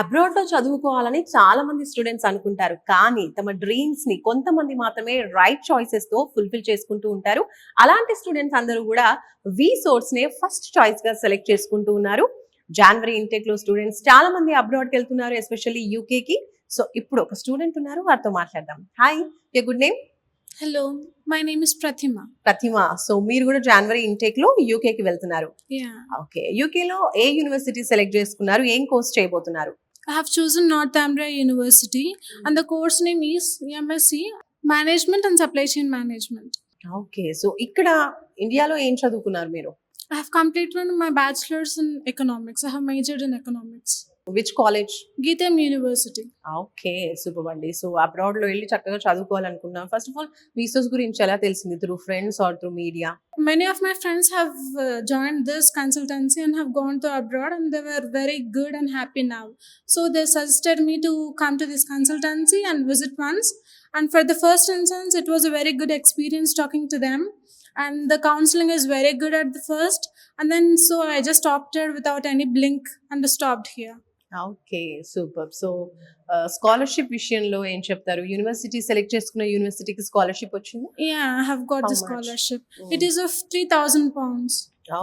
అబ్రాడ్‌లో చదువుకోవాలని చాలా మంది స్టూడెంట్స్ అనుకుంటారు. కానీ తమ డ్రీమ్స్‌ని కొంతమంది మాత్రమే రైట్ చాయిసెస్‌తో ఫుల్‌ఫిల్ చేసుకుంటూ ఉంటారు. అలాంటి స్టూడెంట్స్ అందరూ గూడా సోర్స్‌నే ఫస్ట్ చాయిస్‌గా సెలెక్ట్ చేసుకుంటూ ఉన్నారు. జాన్వరి ఇంటేక్‌లో స్టూడెంట్స్ చాలా మంది అబ్రాడ్‌కెళ్తున్నారు. ఎస్పెషల్లీ యూకేకి. సో, ఇప్పుడు ఒక స్టూడెంట్ ఉన్నారు. వారితో మాట్లాడదాం. Hi! Your good name? Hello, my name is Prathima. Prathima. So, మీరు గూడా జాన్వరి ఇంటేక్‌లో యూకేకి వెళ్తున్నారు. Yeah, okay. యూకేలో ఏ యూనివర్సిటీ సెలెక్ట్ చేసుకున్నారు? ఏం కోర్స్ చేయబోతున్నారు? I have chosen Northumbria University, and the course name is MSc Management and Supply Chain Management. Okay. So, ఇక్కడ ఇండియాలో ఏం చదువుకున్నారు మీరు? I have completed my bachelor's in economics. I have majored in economics. Which college? Geetham University. Okay. Superb అండి. So, అబ్రాడ్‌లో ఎళ్లి చక్కగా చదువుకోవాలనుకున్నాం. First of all visas గురించి ఎలా తెలిసింది? Through friends or through media? Many of my friends have joined this consultancy and have gone to abroad, and they were very good and happy now. So they suggested me to come to this consultancy and visit once. And for the first instance, it was a very good experience talking to them. And the counseling is very good at the first. And then so I just opted without any blink and stopped here. Okay. Superb. So, scholarship విషయంలో ఏం చెప్తారు? University select చేసుకున్న యూనివర్సిటీకి scholarship వచ్చిందా? Yeah, I have got How the much? scholarship. Mm. It is of £3,000.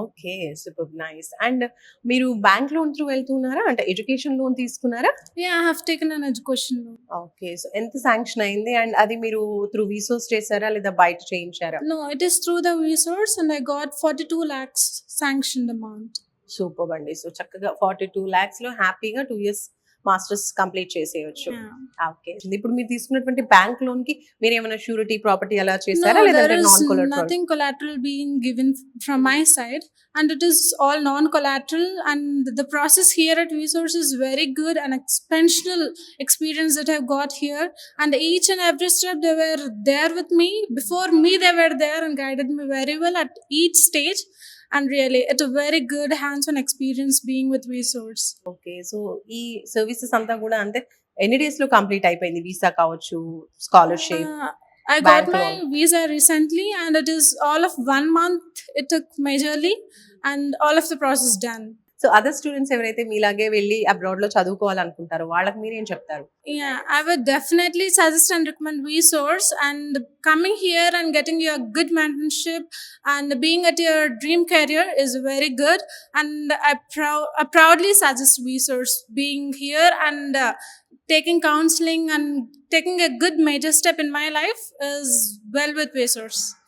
Okay. Superb. Nice. And మీరు bank loan through వెళ్తున్నారా? అంటే education loan తీసుకున్నారా? Yeah, I have taken an education loan. Okay. So, ఎంత sanction అయింది? And అది మీరు through వీసోస్ చేసారా? లేదా బయట చేయించారా? No, it is through the resource, and I got 42 lakhs sanctioned amount. Superb అండి. సో, చక్కగా 42 లాక్స్‌లో హ్యాపీగా 2 ఇయర్స్ మాస్టర్స్ కంప్లీట్ చేసేయొచ్చు. Yeah. ఓకే. ఇప్పుడు మీరు తీసుకున్నటువంటి బ్యాంక్ లోన్‌కి మీరేమైనా ష్యూరిటీ ప్రాపర్టీ అలా చేసారా? No, లేదంటే there is non collateral? nothing collateral being given from my side, and it is all non-collateral. And the process here at Resource is very good and exceptional experience that I've got here. And each and every step they were there with me. Before me, they were there and guided me very well at each stage. And really, it's a very good hands-on experience being with Resource. Okay. So, ఈ services అంతా కూడా అంటే ఎన్ని డేస్‌లో complete అయిపోయింది? Visa కావచ్చు, scholarship, I got bank my loan. visa recently, and it is all of 1 month. It took majorly, and all of the process done. So, other students ఎవరైతే మీలాగే వెళ్లి అబ్రాడ్‌లో చదువుకోవాలనుకుంటారో వాళ్ళకి మీరేం చెప్తారు? Yeah, I would definitely suggest and recommend Resource, and coming here and getting your good mentorship and being at your dream career is very good. And I proudly suggest Resource being here, and taking counseling and taking a good major step in my life is well with Resource.